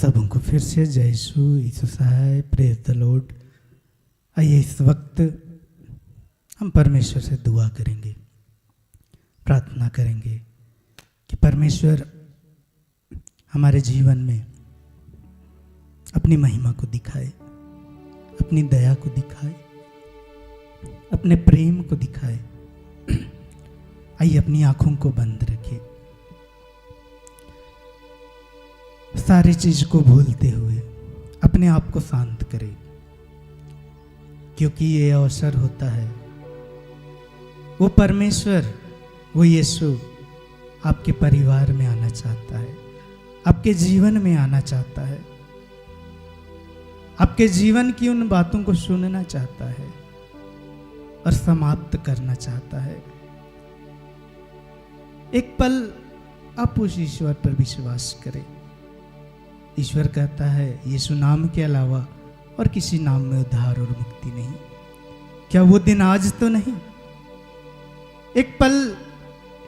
सबको फिर से जय यीशु सहाय, प्रेज द लॉर्ड। आइए इस वक्त हम परमेश्वर से दुआ करेंगे, प्रार्थना करेंगे कि परमेश्वर हमारे जीवन में अपनी महिमा को दिखाए, अपनी दया को दिखाए, अपने प्रेम को दिखाए। आइए अपनी आंखों को बंद रखें, सारी चीज को भूलते हुए अपने आप को शांत करें, क्योंकि ये अवसर होता है वो परमेश्वर, वो यीशु आपके परिवार में आना चाहता है, आपके जीवन में आना चाहता है, आपके जीवन की उन बातों को सुनना चाहता है और समाप्त करना चाहता है। एक पल आप उस ईश्वर पर विश्वास करें। ईश्वर कहता है यीशु नाम के अलावा और किसी नाम में उद्धार और मुक्ति नहीं। क्या वो दिन आज तो नहीं? एक पल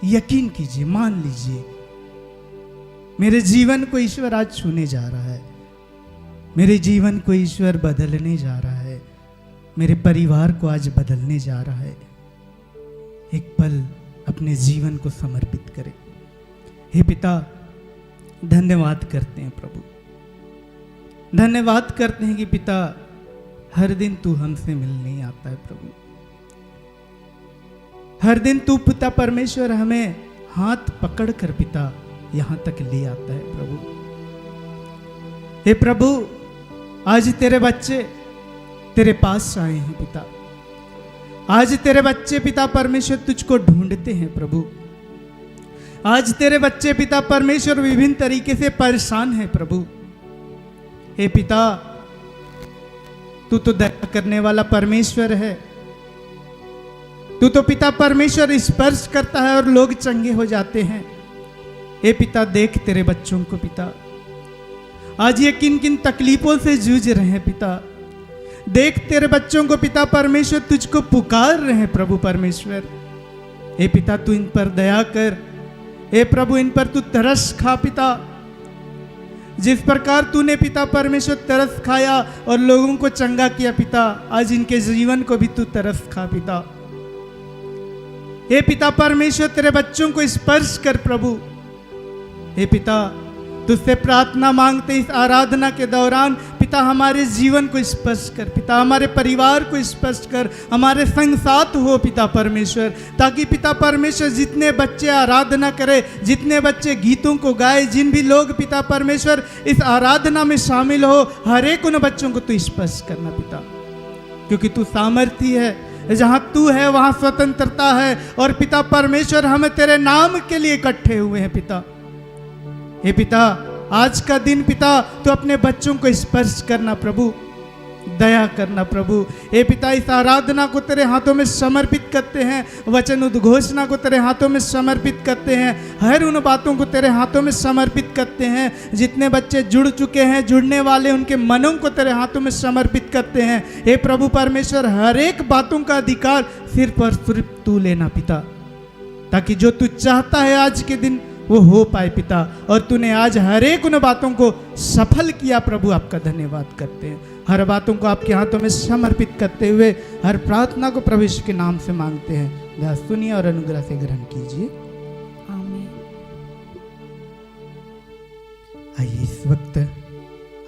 यकीन कीजिए, मान लीजिए मेरे जीवन को ईश्वर आज छूने जा रहा है, मेरे जीवन को ईश्वर बदलने जा रहा है, मेरे परिवार को आज बदलने जा रहा है। एक पल अपने जीवन को समर्पित करें। हे पिता, धन्यवाद करते हैं प्रभु, धन्यवाद करते हैं कि पिता हर दिन तू हमसे मिलने आता है प्रभु। हर दिन तू पिता परमेश्वर हमें हाथ पकड़ कर पिता यहां तक ले आता है प्रभु। हे प्रभु, आज तेरे बच्चे तेरे पास आए हैं पिता। आज तेरे बच्चे पिता परमेश्वर तुझको ढूंढते हैं प्रभु। आज तेरे बच्चे पिता परमेश्वर विभिन्न तरीके से परेशान हैं प्रभु। हे पिता, तू तो दया करने वाला परमेश्वर है। तू तो पिता परमेश्वर स्पर्श करता है और लोग चंगे हो जाते हैं। हे पिता, देख तेरे बच्चों को पिता, आज ये किन किन तकलीफों से जूझ रहे हैं पिता। देख तेरे बच्चों को पिता परमेश्वर तुझको पुकार रहे हैं प्रभु परमेश्वर। हे पिता, तू इन पर दया कर। हे प्रभु, इन पर तू तरस खा पिता। जिस प्रकार तूने पिता परमेश्वर तरस खाया और लोगों को चंगा किया पिता, आज इनके जीवन को भी तू तरस खा पिता। हे पिता परमेश्वर, तेरे बच्चों को स्पर्श कर प्रभु। हे पिता, तुझसे प्रार्थना मांगते इस आराधना के दौरान पिता हमारे जीवन को स्पर्श कर पिता, हमारे परिवार को स्पर्श कर, हमारे संग साथ हो पिता परमेश्वर, ताकि पिता परमेश्वर जितने बच्चे आराधना करे, जितने बच्चे गीतों को गाए, जिन भी लोग पिता परमेश्वर इस आराधना में शामिल हो, हर एक उन बच्चों को तू स्पर्श करना पिता, क्योंकि तू सामर्थी है। जहां तू है वहां स्वतंत्रता है। और पिता परमेश्वर, हम तेरे नाम के लिए इकट्ठे हुए हैं पिता। हे पिता, आज का दिन पिता तो अपने बच्चों को स्पर्श करना प्रभु, दया करना प्रभु। हे पिता, इस आराधना को तेरे हाथों में समर्पित करते हैं, वचन उद्घोषणा को तेरे हाथों में समर्पित करते हैं, हर उन बातों को तेरे हाथों में समर्पित करते हैं। जितने बच्चे जुड़ चुके हैं, जुड़ने वाले, उनके मनों को तेरे हाथों में समर्पित करते हैं। हे प्रभु परमेश्वर, हर एक बातों का अधिकार सिर्फ और सिर्फ तू लेना पिता, ताकि जो तू चाहता है आज के दिन वो हो पाए पिता। और तूने आज हर एक उन बातों को सफल किया प्रभु, आपका धन्यवाद करते हैं। हर बातों को आपके हाथों में समर्पित करते हुए हर प्रार्थना को प्रभु यीशु के नाम से मांगते हैं। दास सुनिए और अनुग्रह से ग्रहण कीजिए। आमीन। आइए इस वक्त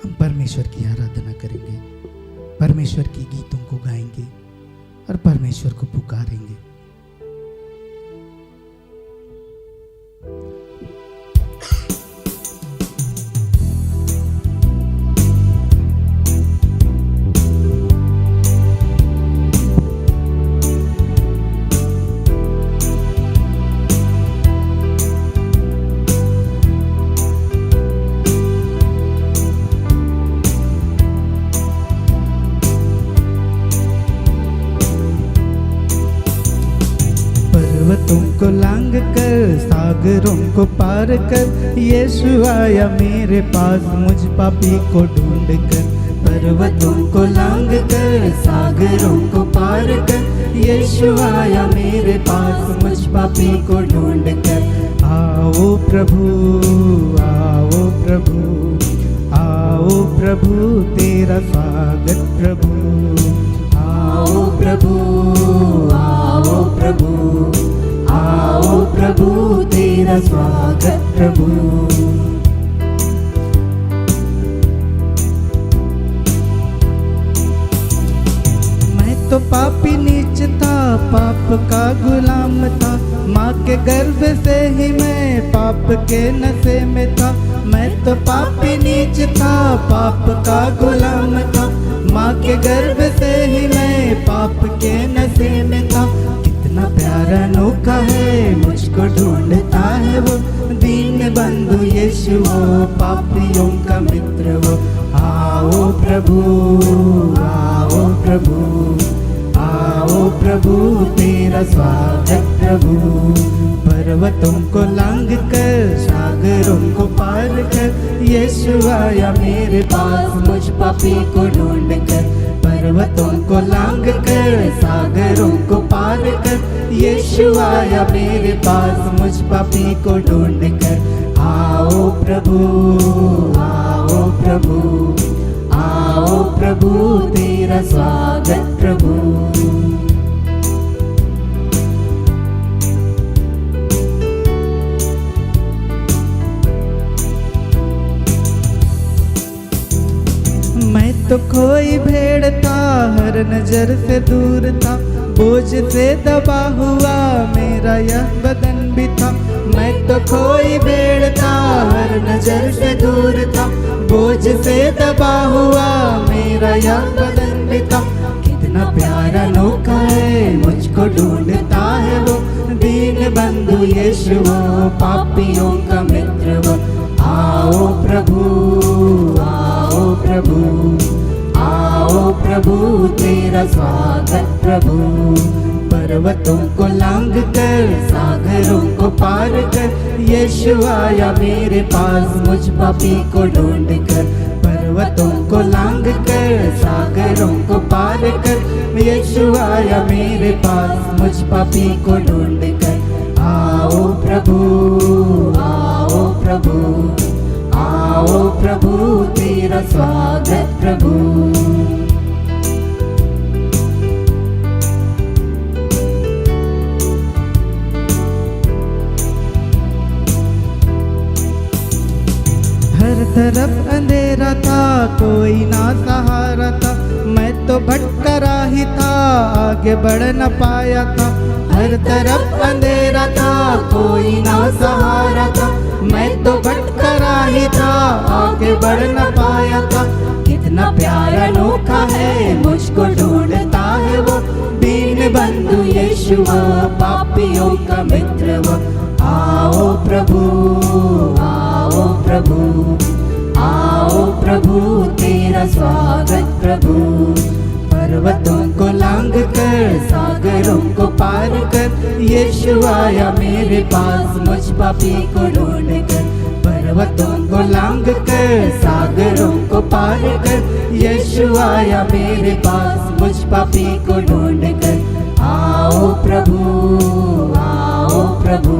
हम परमेश्वर की आराधना करेंगे, परमेश्वर की गीतों को गाएंगे और परमेश्वर को पुकारेंगे। पर्वतों को लांग कर, सागरों को पार कर, यीशु आया मेरे पास मुझ पापी को ढूंढ कर। पर्वतों को लांग कर, सागरों को पार कर, यीशु आया मेरे पास मुझ पापी को ढूंढ कर। आओ प्रभु, आओ प्रभु, आओ प्रभु तेरा स्वागत प्रभु। आओ प्रभु, आओ प्रभु, आओ प्रभु तेरा स्वागत प्रभु। मैं तो पापी नीच था, पाप का गुलाम था, माँ के गर्भ से ही मैं पाप के नशे में था। मैं तो पापी नीच था, पाप का गुलाम था, माँ के गर्भ से ही मैं पाप के नशे में था। कितना प्यारा अनोखा है, मुझको ढूंढता है वो दीन बंधु यीशु, वो पापियों का मित्र वो। आओ प्रभु, आओ प्रभु, आओ प्रभु तेरा स्वागत प्रभु। पर्वतों को लांग कर, सागरों को पार कर, यीशु आया मेरे पास मुझ पापी को ढूंढ कर। पर्वतों को लांग कर, सागरों को पार कर, यीशु आया मेरे पास मुझ पापी को ढूंढ कर। आओ प्रभु, आओ प्रभु, आओ प्रभु तेरा स्वागत प्रभु। मैं तो खोई भेड़ था, हर नजर से दूर था, बोझ से दबा हुआ मेरा यह बदन भी था। मैं तो खोई भेड़ था, हर नजर से दूर था, बोझ से दबा हुआ मेरा यह बदन भी था। कितना प्यारा अनोखा है, मुझको ढूंढता है वो दीन बंधु यीशु, वो पापियों का मित्र वो। आओ प्रभु, आओ प्रभु, आओ प्रभु तेरा स्वागत प्रभु। पर्वतों को लांग कर, सागरों को पार कर, यीशु आया मेरे पास मुझ पापी को ढूंढ कर। पर्वतों को लांग कर, सागरों को पार कर, यीशु आया मेरे पास मुझ पापी को ढूंढ कर। आओ प्रभु, आओ प्रभु, आओ प्रभु तेरा स्वागत प्रभु। हर तरफ अंधेरा था, कोई ना सहारा था, मैं तो भटका ही था, आगे बढ़ न पाया था। हर तरफ अंधेरा था, कोई ना सहारा था, मैं तो भटका ही था, आगे बढ़ न पाया था। कितना प्यारा अनोखा है, मुझको ढूंढता है वो दीन बंधु यीशु, वो पापियों का मित्र वो। आओ प्रभु, आओ प्रभु, आओ प्रभु तेरा स्वागत प्रभु। पर्वतों को लांग कर, सागरों को पार कर, यीशु आया मेरे पास मुझ पापी को ढूंढ कर। पर्वतों को लांग कर, सागरों को पार कर, यीशु आया मेरे पास मुझ पापी को ढूंढ कर। आओ प्रभु, आओ प्रभु,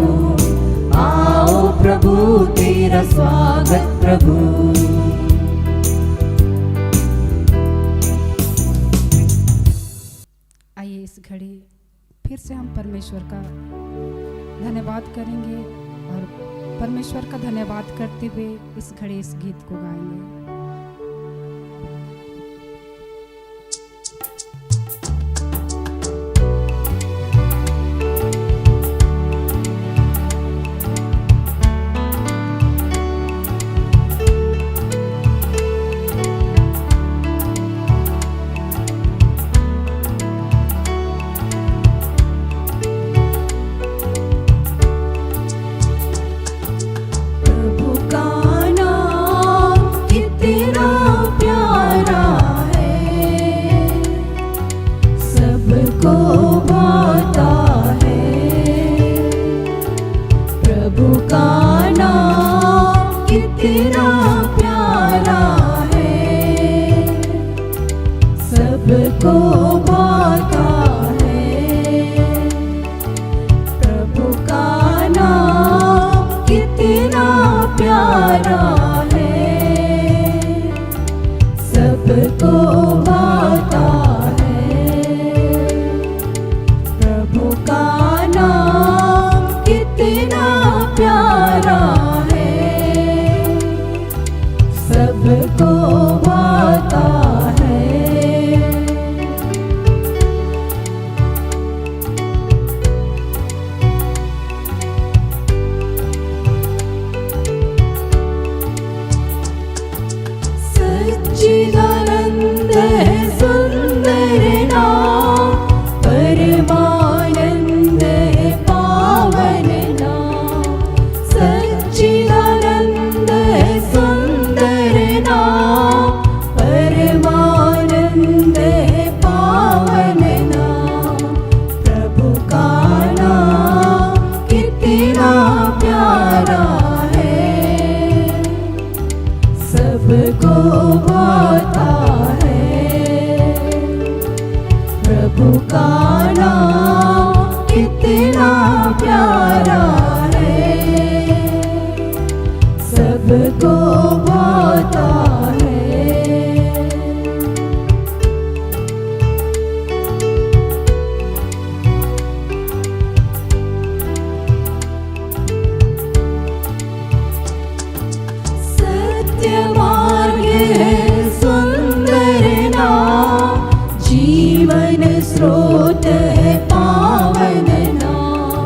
आओ प्रभु तेरा स्वागत प्रभु। आइए इस घड़ी फिर से हम परमेश्वर का धन्यवाद करेंगे और परमेश्वर का धन्यवाद करते हुए इस घड़ी इस गीत को गाएंगे। प्रभु का नाम कितना सबको भाता है। सच्चिदानंद है सुंदर नाम, परमानंद है पावन नाम। सच्चिदानंद है सुंदर नाम, परमानंद है पावन नाम। प्रभु का नाम कितना प्यारा है, सबको भाता है। प्रभु का नाम कितना प्यारा है, सबको भाता है। सत्य मार्ग है सुंदर नाम, जीवन स्रोत है पावन नाम।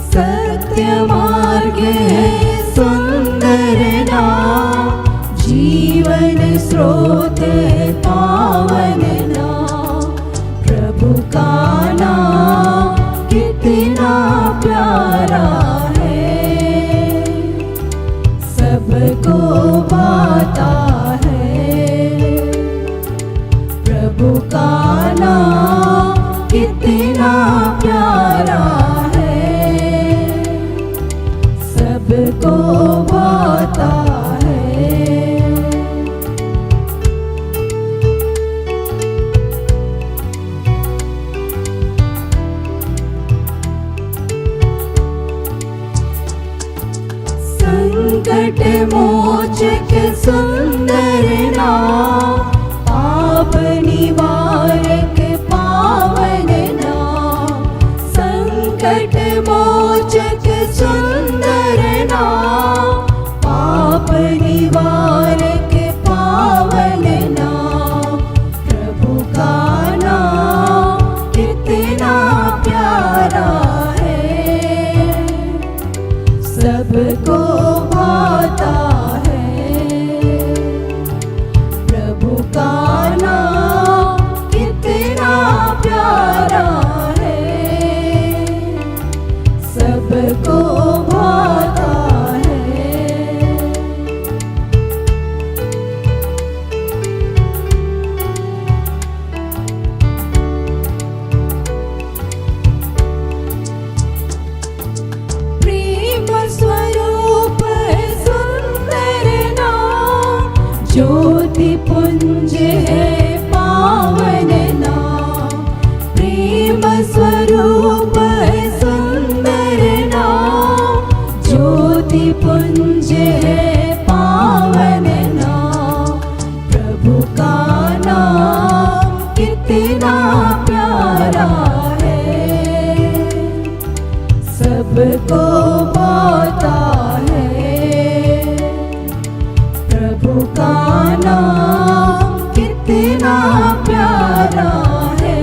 सत्य मार्ग है सुंदर नाम, जीवन स्रोत है पावन नाम। प्रभु का नाम कितना प्यारा है, सबको भाता है। प्रभु का नाम कितना प्यारा है, सबको भाता है। संकट मोचक सुंदर नाम, पाप निवारक पावन नाम। संकट मोचक सुंदर नाम, पाप निवारक पावन नाम। प्रभु का नाम कितना प्यारा है, सबको भाता है। प्रभु का नाम कितना प्यारा है, सबको भाता है। प्रेम स्वरूप है सुंदर नाम, ज्योति पुंज है पावन नाम। प्रेम स्वरूप है सुंदर नाम, ज्योति पुंज है पावन नाम। प्रभु का नाम कितना प्यारा है, सबको भाता है। प्रभु का नाम कितना प्यारा है,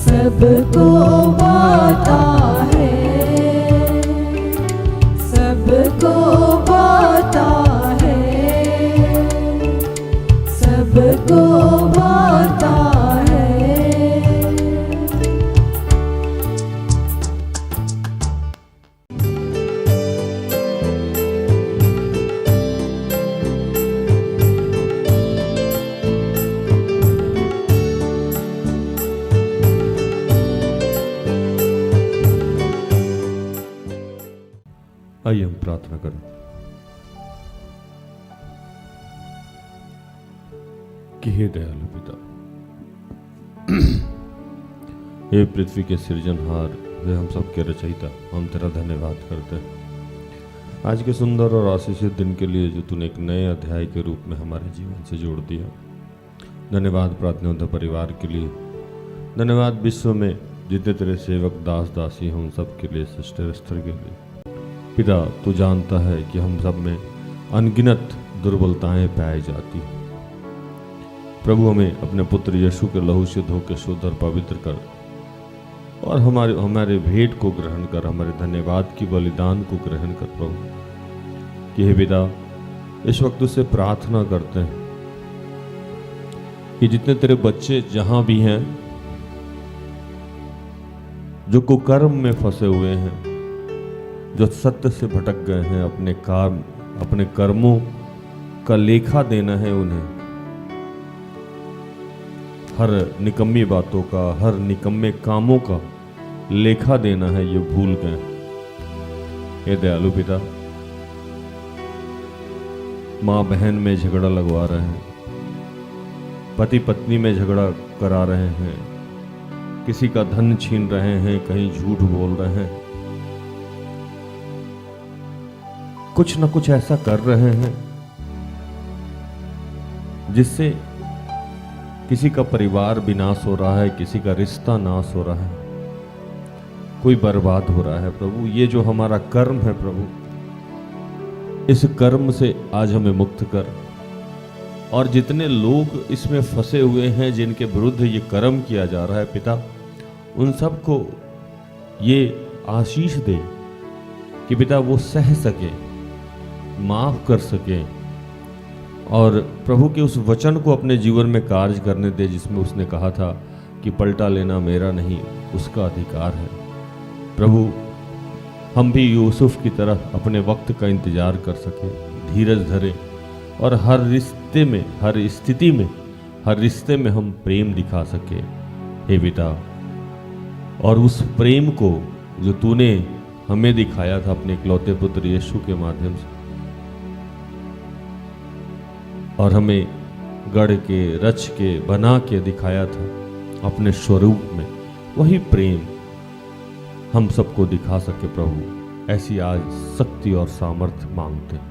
सबको भाता है। सबको भाता है, सबको भाता है। आइए हम प्रार्थना करें। कि हे दयालु पिता, हे पृथ्वी के सृजनहार, वे हम सब के रचयिता, हम तेरा धन्यवाद करते हैं आज के सुंदर और आशीषित दिन के लिए जो तूने एक नए अध्याय के रूप में हमारे जीवन से जोड़ दिया। धन्यवाद प्रार्थना परिवार के लिए, धन्यवाद विश्व में जितने तेरे सेवक दास दासी हैं उन सब के लिए, सिस्टर स्तर के लिए। पिता, तू जानता है कि हम सब में अनगिनत दुर्बलताएं पाई जाती। प्रभु हमें अपने पुत्र यीशु के लहू से धो के शुद्ध और पवित्र कर और हमारे भेंट को ग्रहण कर, हमारे धन्यवाद की बलिदान को ग्रहण कर प्रभु। कि हे पिता, इस वक्त उससे प्रार्थना करते हैं कि जितने तेरे बच्चे जहां भी हैं, जो कुकर्म में फंसे हुए हैं, जो सत्य से भटक गए हैं, अपने कर्मों का लेखा देना है उन्हें, हर निकम्मी बातों का, हर निकम्मे कामों का लेखा देना है, ये भूल गए। हे दयालु पिता, माँ बहन में झगड़ा लगवा रहे हैं, पति पत्नी में झगड़ा करा रहे हैं, किसी का धन छीन रहे हैं, कहीं झूठ बोल रहे हैं, कुछ न कुछ ऐसा कर रहे हैं जिससे किसी का परिवार विनाश हो रहा है, किसी का रिश्ता नाश हो रहा है, कोई बर्बाद हो रहा है। प्रभु, ये जो हमारा कर्म है प्रभु, इस कर्म से आज हमें मुक्त कर। और जितने लोग इसमें फंसे हुए हैं, जिनके विरुद्ध ये कर्म किया जा रहा है पिता, उन सबको ये आशीष दे कि पिता वो सह सके, माफ कर सके और प्रभु के उस वचन को अपने जीवन में कार्य करने दे, जिसमें उसने कहा था कि पलटा लेना मेरा नहीं, उसका अधिकार है। प्रभु, हम भी यूसुफ की तरह अपने वक्त का इंतजार कर सके, धीरज धरे और हर रिश्ते में, हर स्थिति में, हर रिश्ते में हम प्रेम दिखा सके हे पिता। और उस प्रेम को जो तूने हमें दिखाया था अपने इकलौते पुत्र यीशु के माध्यम से, और हमें गढ़ के, रच के, बना के दिखाया था अपने स्वरूप में, वही प्रेम हम सबको दिखा सके प्रभु। ऐसी आज शक्ति और सामर्थ्य मांगते हैं।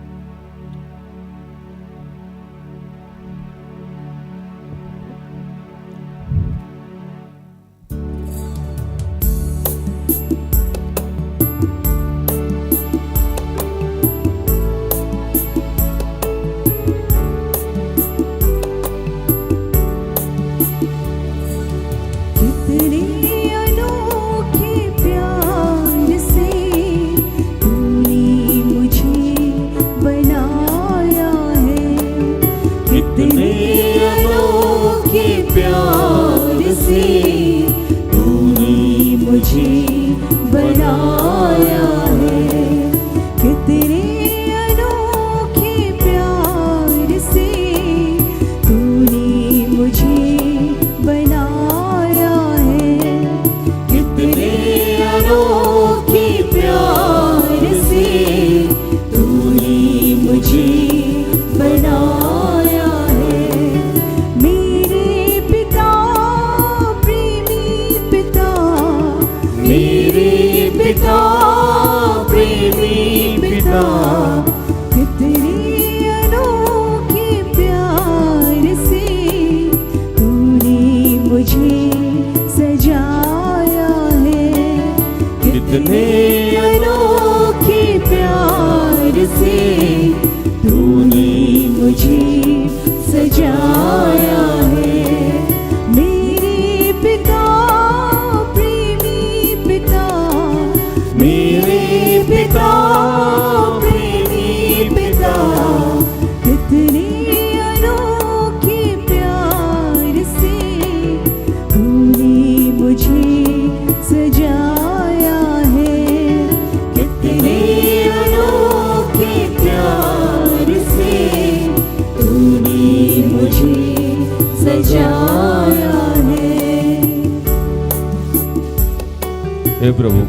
हे प्रभु,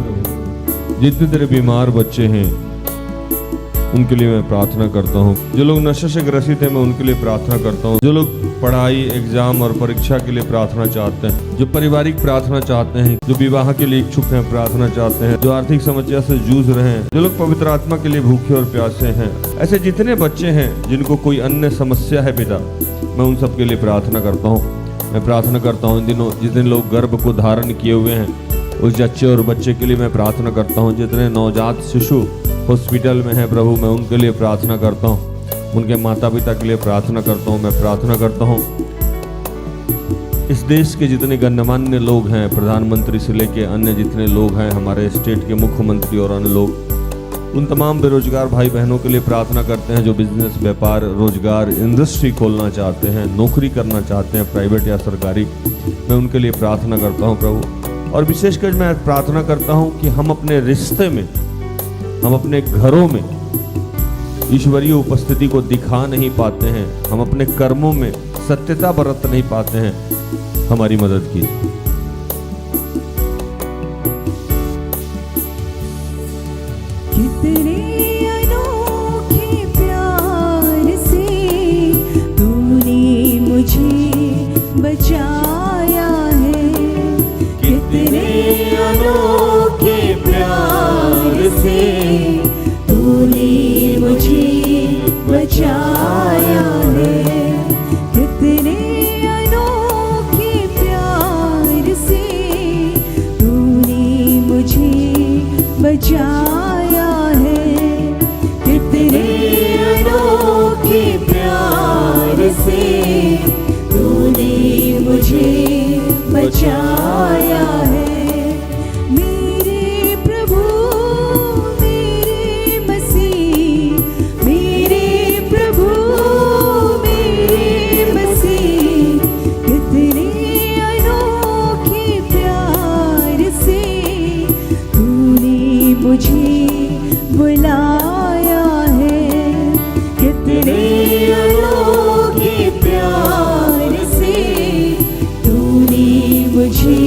जितने तेरे बीमार बच्चे हैं उनके लिए मैं प्रार्थना करता हूँ। जो लोग नशे से ग्रसित हैं मैं उनके लिए प्रार्थना करता हूँ। जो लोग पढ़ाई, एग्जाम और परीक्षा के लिए प्रार्थना चाहते हैं, जो पारिवारिक प्रार्थना चाहते हैं, जो विवाह के लिए इच्छुक हैं प्रार्थना चाहते हैं, जो आर्थिक समस्या से जूझ रहे हैं, जो लोग पवित्र आत्मा के लिए भूखे और प्यासे हैं, ऐसे जितने बच्चे हैं जिनको कोई अन्य समस्या है पिता, मैं उन सब के लिए प्रार्थना करता हूँ। मैं प्रार्थना करता हूँ इन दिनों जितने लोग गर्भ को धारण किए हुए हैं उस जच्चे और बच्चे के लिए मैं प्रार्थना करता हूँ। जितने नवजात शिशु हॉस्पिटल में हैं प्रभु, मैं उनके लिए प्रार्थना करता हूँ। उनके माता पिता के लिए प्रार्थना करता हूँ। मैं प्रार्थना करता हूँ इस देश के जितने गणमान्य लोग हैं, प्रधानमंत्री से लेके अन्य जितने लोग हैं, हमारे स्टेट के मुख्यमंत्री और अन्य लोग, उन तमाम बेरोजगार भाई बहनों के लिए प्रार्थना करते हैं जो बिजनेस, व्यापार, रोजगार, इंडस्ट्री खोलना चाहते हैं, नौकरी करना चाहते हैं, प्राइवेट या सरकारी। मैं उनके लिए प्रार्थना करता हूँ प्रभु। और विशेषकर मैं प्रार्थना करता हूँ कि हम अपने रिश्ते में, हम अपने घरों में ईश्वरीय उपस्थिति को दिखा नहीं पाते हैं, हम अपने कर्मों में सत्यता बरत नहीं पाते हैं, हमारी मदद कीजिए। कितने अनोखे प्यार से तूने मुझे बचाया है, कितने अनोखे प्यार से तूने मुझे बचाया है, कितने अनोखे प्यार से तूने मुझे बचाया है, कितने अनोखे प्यार से तूने मुझे बचाया है। मेरे प्रभु मेरे मसीह, मेरे प्रभु मेरे मसीह, कितने अनोखे प्यार से तूने मुझे बुलाया है, कितने अनोखे प्यार से तूने मुझे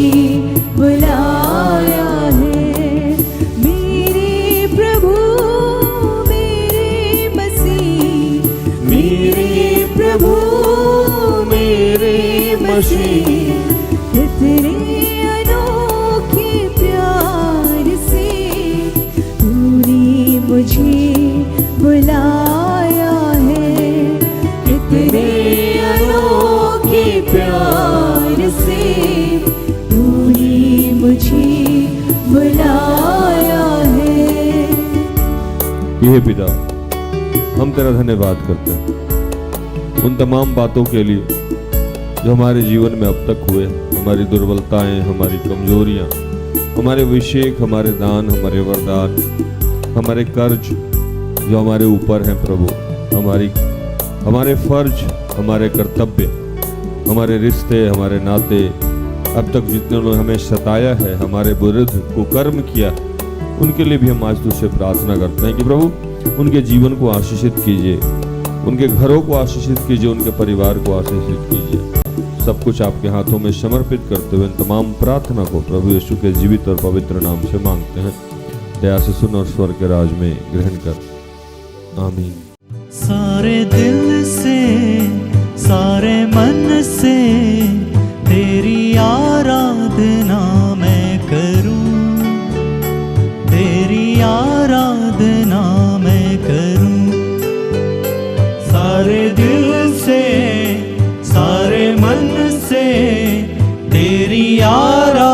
बुलाया है। मेरे प्रभु मेरे मसीह, मेरे प्रभु मेरे मसीह, कितने अनोखे प्यार से तूने मुझे बुलाया है, कितने अनोखे प्यार से तूने मुझे बुलाया है। हे पिता, हम तेरा धन्यवाद करते हैं उन तमाम बातों के लिए जो हमारे जीवन में अब तक हुए, हमारी दुर्बलताएं, हमारी कमजोरियां, हमारे अभिषेक, हमारे दान, हमारे वरदान, हमारे कर्ज जो हमारे ऊपर हैं प्रभु, हमारे फर्ज, हमारे कर्तव्य, हमारे रिश्ते, हमारे नाते, अब तक जितने लोग हमें सताया है, हमारे विरुद्ध कुकर्म किया, उनके लिए भी हम आज तुझसे प्रार्थना करते हैं कि प्रभु उनके जीवन को आशीषित कीजिए, उनके घरों को आशीषित कीजिए, उनके परिवार को आशीषित कीजिए। सब कुछ आपके हाथों में समर्पित करते हुए तमाम प्रार्थना को प्रभु यीशु के जीवित और पवित्र नाम से मांगते हैं। दया से सुन और स्वर्ग के राज में ग्रहण कर, आमीन। सारे दिल से, सारे मन से तेरी आराधना मैं करूं, तेरी आराधना मैं करूं। सारे दिल से, सारे मन से तेरी आराधना